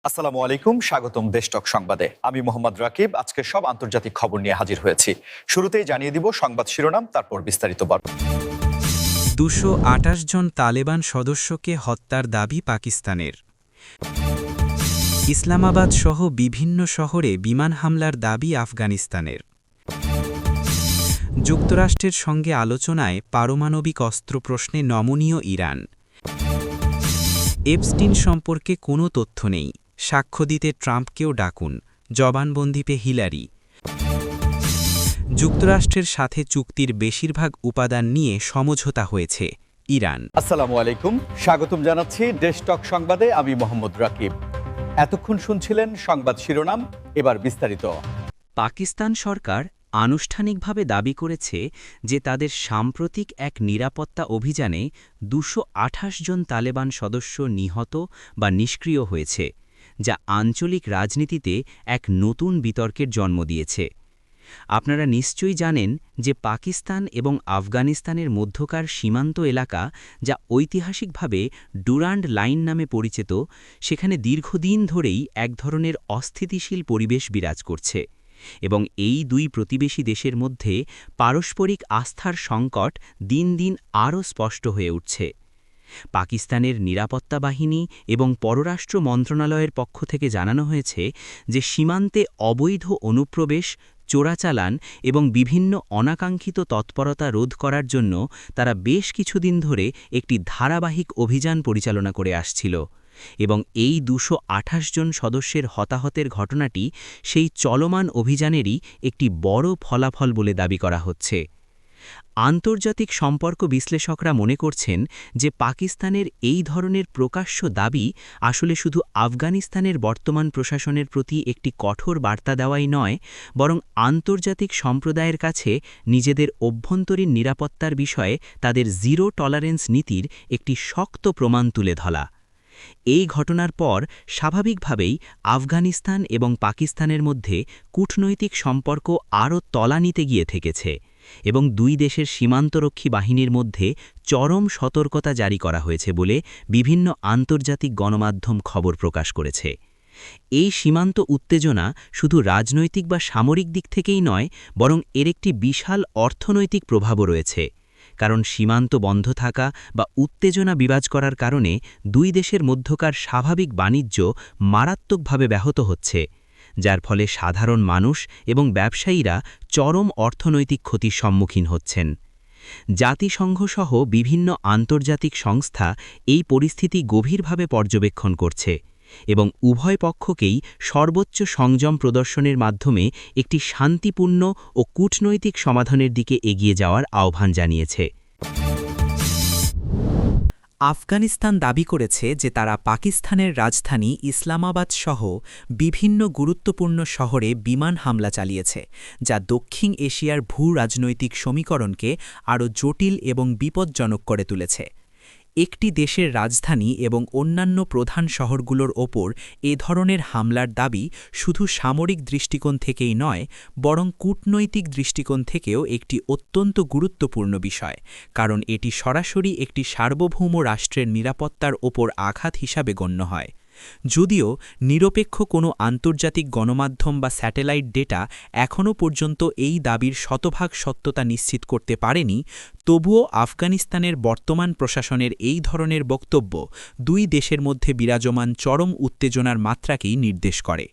আসসালামু আলাইকুম, স্বাগতম দেশটক সংবাদে। আমি মোহাম্মদ রাকিব। আজকে সব আন্তর্জাতিক খবর নিয়ে হাজির হয়েছি। শুরুতেই জানিয়ে দিব সংবাদ শিরোনাম, তারপর বিস্তারিত বর্ণনা। ২২৮ জন তালেবান সদস্যকে হত্যার দাবি পাকিস্তানের। ইসলামাবাদ সহ বিভিন্ন শহরে বিমান হামলার দাবি আফগানিস্তানের। যুক্তরাষ্ট্রের সঙ্গে আলোচনায় পারমাণবিক অস্ত্র প্রশ্নে নমনীয় ইরান। এপস্টিন সম্পর্কে কোনো তথ্য নেই, সাক্ষ্য দিতে ট্রাম্পকেও ডাকুন, জবানবন্দি পেয়ে হিলারি। যুক্তরাষ্ট্রের সাথে চুক্তির বেশিরভাগ উপাদান নিয়ে সমঝোতা হয়েছে ইরান। আসসালামু আলাইকুম, স্বাগতম জানাচ্ছি দেশটক সংবাদে। আমি মোহাম্মদ রাকিব। এতক্ষণ শুনছিলেন সংবাদ শিরোনাম, এবার বিস্তারিত। পাকিস্তান সরকার আনুষ্ঠানিকভাবে দাবি করেছে যে তাদের সাম্প্রতিক এক নিরাপত্তা অভিযানে ২২৮ জন তালেবান সদস্য নিহত বা নিষ্ক্রিয় হয়েছে, যা আঞ্চলিক রাজনীতিতে এক নতুন বিতর্কের জন্ম দিয়েছে। আপনারা নিশ্চয়ই জানেন যে পাকিস্তান এবং আফগানিস্তানের মধ্যকার সীমান্ত এলাকা, যা ঐতিহাসিকভাবে ডুরান্ড লাইন নামে পরিচিত, সেখানে দীর্ঘদিন ধরেই এক ধরনের অস্থিতিশীল পরিবেশ বিরাজ করছে এবং এই দুই প্রতিবেশী দেশের মধ্যে পারস্পরিক আস্থার সংকট দিন দিন আরও স্পষ্ট হয়ে উঠছে। পাকিস্তানের নিরাপত্তা বাহিনী এবং পররাষ্ট্র মন্ত্রণালয়ের পক্ষ থেকে জানানো হয়েছে যে সীমান্তে অবৈধ অনুপ্রবেশ, চোরাচালান এবং বিভিন্ন অনাকাঙ্ক্ষিত তৎপরতা রোধ করার জন্য তারা বেশ কিছুদিন ধরে একটি ধারাবাহিক অভিযান পরিচালনা করে আসছিল এবং এই ২২৮ জন সদস্যের হতাহতের ঘটনাটি সেই চলমান অভিযানেরই একটি বড় ফলাফল বলে দাবি করা হচ্ছে। আন্তর্জাতিক সম্পর্ক বিশ্লেষকরা মনে করছেন যে পাকিস্তানের এই ধরনের প্রকাশ্য দাবি আসলে শুধু আফগানিস্তানের বর্তমান প্রশাসনের প্রতি একটি কঠোর বার্তা দেওয়াই নয়, বরং আন্তর্জাতিক সম্প্রদায়ের কাছে নিজেদের অভ্যন্তরীণ নিরাপত্তার বিষয়ে তাদের জিরো টলারেন্স নীতির একটি শক্ত প্রমাণ তুলে ধরা। এই ঘটনার পর স্বাভাবিকভাবেই আফগানিস্তান এবং পাকিস্তানের মধ্যে কূটনৈতিক সম্পর্ক আরও তলানিতে গিয়ে ঠেকেছে এবং দুই দেশের সীমান্তরক্ষী বাহিনীর মধ্যে চরম সতর্কতা জারি করা হয়েছে বলে বিভিন্ন আন্তর্জাতিক গণমাধ্যম খবর প্রকাশ করেছে। এই সীমান্ত উত্তেজনা শুধু রাজনৈতিক বা সামরিক দিক থেকেই নয়, বরং এর একটি বিশাল অর্থনৈতিক প্রভাবও রয়েছে, কারণ সীমান্ত বন্ধ থাকা বা উত্তেজনা বিরাজ করার কারণে দুই দেশের মধ্যকার স্বাভাবিক বাণিজ্য মারাত্মকভাবে ব্যাহত হচ্ছে, যার ফলে সাধারণ মানুষ এবং ব্যবসায়ীরা চরম অর্থনৈতিক ক্ষতির সম্মুখীন হচ্ছেন। জাতিসংঘসহ বিভিন্ন আন্তর্জাতিক সংস্থা এই পরিস্থিতি গভীরভাবে পর্যবেক্ষণ করছে এবং উভয় পক্ষকেই সর্বোচ্চ সংযম প্রদর্শনের মাধ্যমে একটি শান্তিপূর্ণ ও কূটনৈতিক সমাধানের দিকে এগিয়ে যাওয়ার আহ্বান জানিয়েছে। আফগানিস্তান দাবি করেছে যে তারা পাকিস্তানের রাজধানী ইসলামাবাদ সহ বিভিন্ন গুরুত্বপূর্ণ শহরে বিমান হামলা চালিয়েছে, যা দক্ষিণ এশিয়ার ভূ-রাজনৈতিক সমীকরণকে আরও জটিল এবং বিপজ্জনক করে তুলেছে। একটি দেশের রাজধানী এবং অন্যান্য প্রধান শহরগুলোর ওপর এ ধরনের হামলার দাবি শুধু সামরিক দৃষ্টিকোণ থেকেই নয়, বরং কূটনৈতিক দৃষ্টিকোণ থেকেও একটি অত্যন্ত গুরুত্বপূর্ণ বিষয়, কারণ এটি সরাসরি একটি সার্বভৌম রাষ্ট্রের নিরাপত্তার ওপর আঘাত হিসাবে গণ্য হয়। যদিও নিরপেক্ষ কোনো আন্তর্জাতিক গণমাধ্যম বা স্যাটেলাইট ডেটা এখনও পর্যন্ত এই দাবির শতভাগ সত্যতা নিশ্চিত করতে পারেনি, তবুও আফগানিস্তানের বর্তমান প্রশাসনের এই ধরনের বক্তব্য দুই দেশের মধ্যে বিরাজমান চরম উত্তেজনার মাত্রাকেই নির্দেশ করে।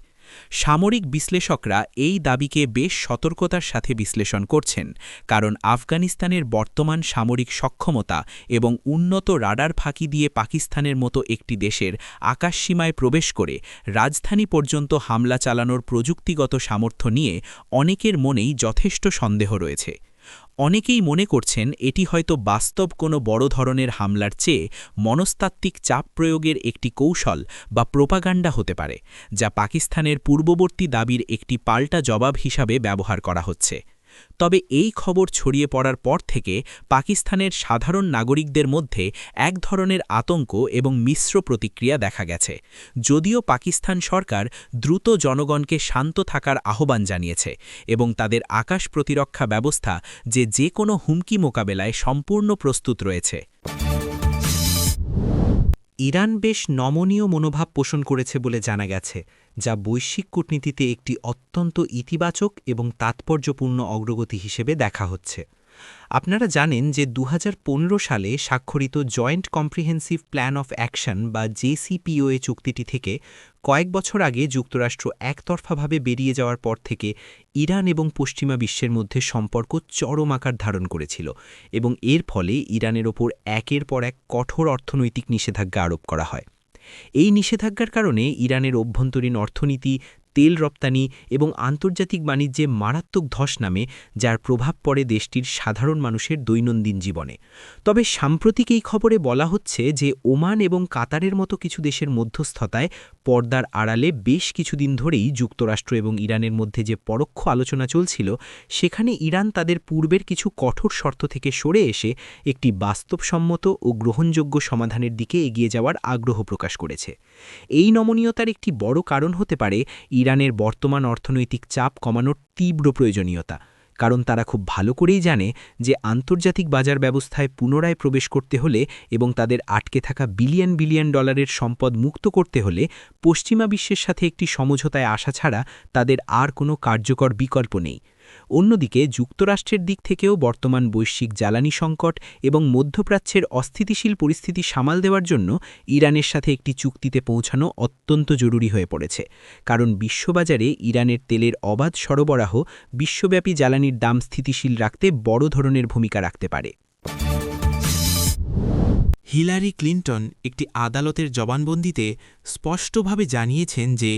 সামরিক বিশ্লেষকরা এই দাবিকে বেশ সতর্কতার সাথে বিশ্লেষণ করছেন, কারণ আফগানিস্তানের বর্তমান সামরিক সক্ষমতা এবং উন্নত রাডার ফাঁকি দিয়ে পাকিস্তানের মতো একটি দেশের আকাশসীমায় প্রবেশ করে রাজধানী পর্যন্ত হামলা চালানোর প্রযুক্তিগত সামর্থ্য নিয়ে অনেকের মনেই যথেষ্ট সন্দেহ রয়েছে। অনেকেই মনে করছেন এটি হয়তো বাস্তব কোনো বড় ধরনের হামলার চেয়ে মনস্তাত্ত্বিক চাপ প্রয়োগের একটি কৌশল বা প্রোপাগান্ডা হতে পারে, যা পাকিস্তানের পূর্ববর্তী দাবির একটি পাল্টা জবাব হিসাবে ব্যবহার করা হচ্ছে। তবে এই খবর ছড়িয়ে পড়ার পর থেকে পাকিস্তানের সাধারণ নাগরিকদের মধ্যে এক ধরনের আতঙ্ক এবং মিশ্র প্রতিক্রিয়া দেখা গেছে। যদিও পাকিস্তান সরকার দ্রুত জনগণকে শান্ত থাকার আহ্বান জানিয়েছে এবং তাদের আকাশ প্রতিরক্ষা ব্যবস্থা যে কোনো হুমকি মোকাবেলায় সম্পূর্ণ প্রস্তুত রয়েছে। ইরান বেশ নমনীয় মনোভাব পোষণ করেছে বলে জানা গেছে, যা বৈশ্বিক কূটনীতিতে একটি অত্যন্ত ইতিবাচক এবং তাৎপর্যপূর্ণ অগ্রগতি হিসেবে দেখা হচ্ছে। আপনারা জানেন যে ২০১৫ সালে স্বাক্ষরিত joint comprehensive plan of action বা জেসিপিওএ চুক্তিটি থেকে কয়েক বছর আগে যুক্তরাষ্ট্র একতরফাভাবে বেরিয়ে যাওয়ার পর থেকে ইরান এবং পশ্চিমা বিশ্বের মধ্যে সম্পর্ক চরম আকার ধারণ করেছিল এবং এর ফলে ইরানের ওপর একের পর এক কঠোর অর্থনৈতিক নিষেধাজ্ঞা আরোপ করা হয়। এই নিষেধাজ্ঞার কারণে ইরানের অভ্যন্তরীণ অর্থনীতি, তেল রপ্তানি এবং আন্তর্জাতিক বাণিজ্যে মারাত্মক ধস নামে, যার প্রভাব পড়ে দেশটির সাধারণ মানুষের দৈনন্দিন জীবনে। তবে সাম্প্রতিক এই খবরে বলা হচ্ছে যে ওমান এবং কাতারের মতো কিছু দেশের মধ্যস্থতায় পর্দার আড়ালে বেশ কিছুদিন ধরেই যুক্তরাষ্ট্র এবং ইরানের মধ্যে যে পরোক্ষ আলোচনা চলছিল, সেখানে ইরান তাদের পূর্বের কিছু কঠোর শর্ত থেকে সরে এসে একটি বাস্তবসম্মত ও গ্রহণযোগ্য সমাধানের দিকে এগিয়ে যাওয়ার আগ্রহ প্রকাশ করেছে। এই নমনীয়তার একটি বড় কারণ হতে পারে ইরানের বর্তমান অর্থনৈতিক চাপ কমানোর তীব্র প্রয়োজনীয়তা, কারণ তারা খুব ভালো করেই জানে যে আন্তর্জাতিক বাজার ব্যবস্থায় পুনরায় প্রবেশ করতে হলে এবং তাদের আটকে থাকা বিলিয়ন বিলিয়ন ডলারের সম্পদ মুক্ত করতে হলে পশ্চিমা বিশ্বের সাথে একটি সমঝোতায় আসা ছাড়া তাদের আর কোনো কার্যকর বিকল্প নেই। অন্যদিকে যুক্তরাষ্ট্রের দিক থেকেও বর্তমান বৈশ্বিক জ্বালানি সংকট এবং মধ্যপ্রাচ্যের অস্থিতিশীল পরিস্থিতি সামাল দেওয়ার জন্য ইরানের সাথে একটি চুক্তিতে পৌঁছানো অত্যন্ত জরুরি হয়ে পড়েছে, কারণ বিশ্ববাজারে ইরানের তেলের অবাধ সরবরাহ বিশ্বব্যাপী জ্বালানির দাম স্থিতিশীল রাখতে বড় ধরনের ভূমিকা রাখতে পারে। হিলারি ক্লিন্টন একটি আদালতের জবানবন্দিতে স্পষ্টভাবে জানিয়েছেন যে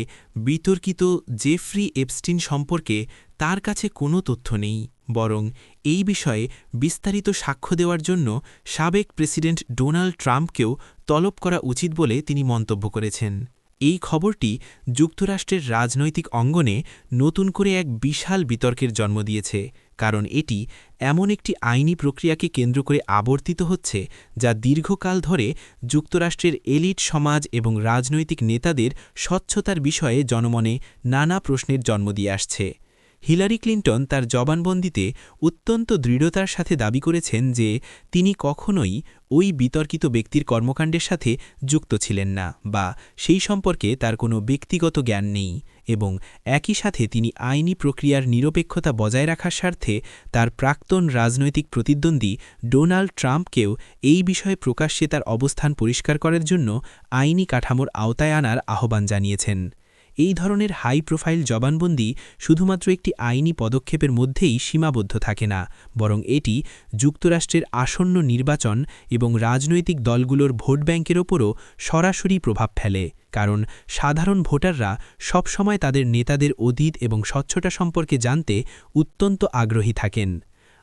বিতর্কিত জেফ্রি এপস্টিন সম্পর্কে তার কাছে কোনো তথ্য নেই, বরং এই বিষয়ে বিস্তারিত সাক্ষ্য দেওয়ার জন্য সাবেক প্রেসিডেন্ট ডোনাল্ড ট্রাম্পকেও তলব করা উচিত বলে তিনি মন্তব্য করেছেন। এই খবরটি যুক্তরাষ্ট্রের রাজনৈতিক অঙ্গনে নতুন করে এক বিশাল বিতর্কের জন্ম দিয়েছে, কারণ এটি এমন একটি আইনি প্রক্রিয়াকে কেন্দ্র করে আবর্তিত হচ্ছে যা দীর্ঘকাল ধরে যুক্তরাষ্ট্রের এলিট সমাজ এবং রাজনৈতিক নেতাদের স্বচ্ছতার বিষয়ে জনমনে নানা প্রশ্নের জন্ম দিয়ে আসছে। হিলারি ক্লিন্টন তার জবানবন্দিতে অত্যন্ত দৃঢ়তার সাথে দাবি করেছেন যে তিনি কখনোই ওই বিতর্কিত ব্যক্তির কর্মকাণ্ডের সাথে যুক্ত ছিলেন না বা সেই সম্পর্কে তার কোনো ব্যক্তিগত জ্ঞান নেই, এবং একই সাথে তিনি আইনি প্রক্রিয়ার নিরপেক্ষতা বজায় রাখার স্বার্থে তার প্রাক্তন রাজনৈতিক প্রতিদ্বন্দ্বী ডোনাল্ড ট্রাম্পকেও এই বিষয়ে প্রকাশ্যে তার অবস্থান পরিষ্কার করার জন্য আইনি কাঠামোর আওতায় আনার আহ্বান জানিয়েছেন। এই ধরনের হাই প্রোফাইল জবানবন্দি শুধুমাত্র একটি আইনি পদক্ষেপের মধ্যেই সীমাবদ্ধ থাকে না, বরং এটি যুক্তরাষ্ট্রের আসন্ন নির্বাচন এবং রাজনৈতিক দলগুলোর ভোট ব্যাংকের ওপরও সরাসরি প্রভাব ফেলে, কারণ সাধারণ ভোটাররা সবসময় তাদের নেতাদের অতীত এবং স্বচ্ছতা সম্পর্কে জানতে অত্যন্ত আগ্রহী থাকেন।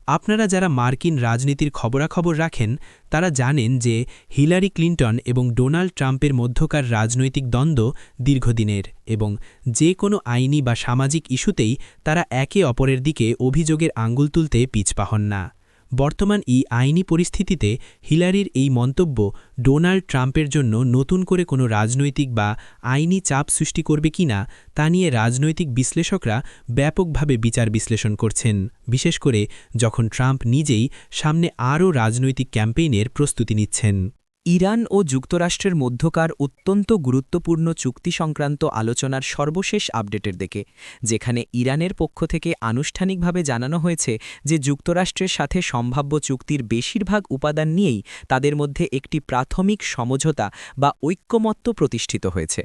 আপনারা যারা মার্কিন রাজনীতির খবরাখবর রাখেন তারা জানেন যে হিলারি ক্লিন্টন এবং ডোনাল্ড ট্রাম্পের মধ্যকার রাজনৈতিক দ্বন্দ্ব দীর্ঘদিনের এবং যে কোনো আইনি বা সামাজিক ইস্যুতেই তারা একে অপরের দিকে অভিযোগের আঙুল তুলতে পিছপা হন না। বর্তমান এই আইনি পরিস্থিতিতে হিলারির এই মন্তব্য ডোনাল্ড ট্রাম্পের জন্য নতুন করে কোনো রাজনৈতিক বা আইনি চাপ সৃষ্টি করবে কিনা তা নিয়ে রাজনৈতিক বিশ্লেষকরা ব্যাপকভাবে বিচার বিশ্লেষণ করছেন, বিশেষ করে যখন ট্রাম্প নিজেই সামনে আরও রাজনৈতিক ক্যাম্পেইনের প্রস্তুতি নিচ্ছেন। ইরান ও যুক্তরাষ্ট্রের মধ্যকার অত্যন্ত গুরুত্বপূর্ণ চুক্তি সংক্রান্ত আলোচনার সর্বশেষ আপডেটের দিকে, যেখানে ইরানের পক্ষ থেকে আনুষ্ঠানিকভাবে জানানো হয়েছে যে যুক্তরাষ্ট্রের সাথে সম্ভাব্য চুক্তির বেশিরভাগ উপাদান নিয়েই তাদের মধ্যে একটি প্রাথমিক সমঝোতা বা ঐক্যমত্য প্রতিষ্ঠিত হয়েছে।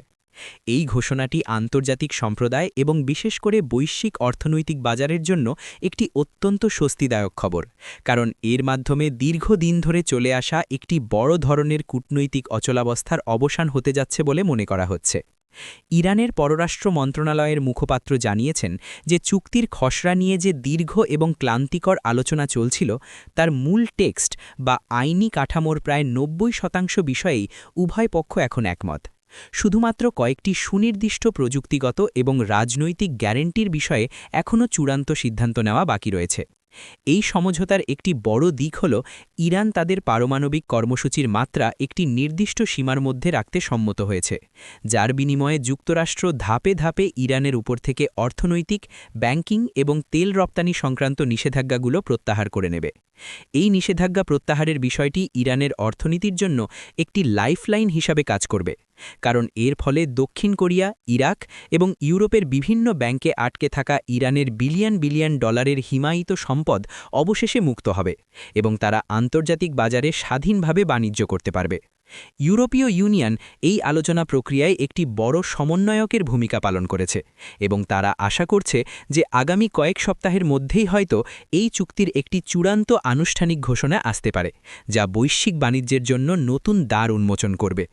এই ঘোষণাটি আন্তর্জাতিক সম্প্রদায় এবং বিশেষ করে বৈশ্বিক অর্থনৈতিক বাজারের জন্য একটি অত্যন্ত স্বস্তিদায়ক খবর, কারণ এর মাধ্যমে দীর্ঘদিন ধরে চলে আসা একটি বড় ধরনের কূটনৈতিক অচলাবস্থার অবসান হতে যাচ্ছে বলে মনে করা হচ্ছে। ইরানের পররাষ্ট্র মন্ত্রণালয়ের মুখপাত্র জানিয়েছেন যে চুক্তির খসড়া নিয়ে যে দীর্ঘ এবং ক্লান্তিকর আলোচনা চলছিল তার মূল টেক্সট বা আইনি কাঠামোর প্রায় ৯০% বিষয়েই উভয় পক্ষ এখন একমত। শুধুমাত্র কয়েকটি সুনির্দিষ্ট প্রযুক্তিগত এবং রাজনৈতিক গ্যারেন্টির বিষয়ে এখনও চূড়ান্ত সিদ্ধান্ত নেওয়া বাকি রয়েছে। এই সমঝোতার একটি বড় দিক হল ইরান তাদের পারমাণবিক কর্মসূচির মাত্রা একটি নির্দিষ্ট সীমার মধ্যে রাখতে সম্মত হয়েছে, যার বিনিময়ে যুক্তরাষ্ট্র ধাপে ধাপে ইরানের উপর থেকে অর্থনৈতিক, ব্যাংকিং এবং তেল রপ্তানি সংক্রান্ত নিষেধাজ্ঞাগুলো প্রত্যাহার করে নেবে। এই নিষেধাজ্ঞা প্রত্যাহারের বিষয়টি ইরানের অর্থনীতির জন্য একটি লাইফলাইন হিসাবে কাজ করবে, কারণ এর ফলে দক্ষিণ কোরিয়া, ইরাক এবং ইউরোপের বিভিন্ন ব্যাংকে আটকে থাকা ইরানের বিলিয়ন বিলিয়ন ডলারের হিমায়িত সম্পদ অবশেষে মুক্ত হবে এবং তারা আন্তর্জাতিক বাজারে স্বাধীনভাবে বাণিজ্য করতে পারবে। ইউরোপীয় ইউনিয়ন এই আলোচনা প্রক্রিয়ায় একটি বড় সমন্বয়কের ভূমিকা পালন করেছে এবং তারা আশা করছে যে আগামী কয়েক সপ্তাহের মধ্যেই হয়তো এই চুক্তির একটি চূড়ান্ত আনুষ্ঠানিক ঘোষণা আসতে পারে, যা বৈশ্বিক বাণিজ্যের জন্য নতুন দ্বার উন্মোচন করবে।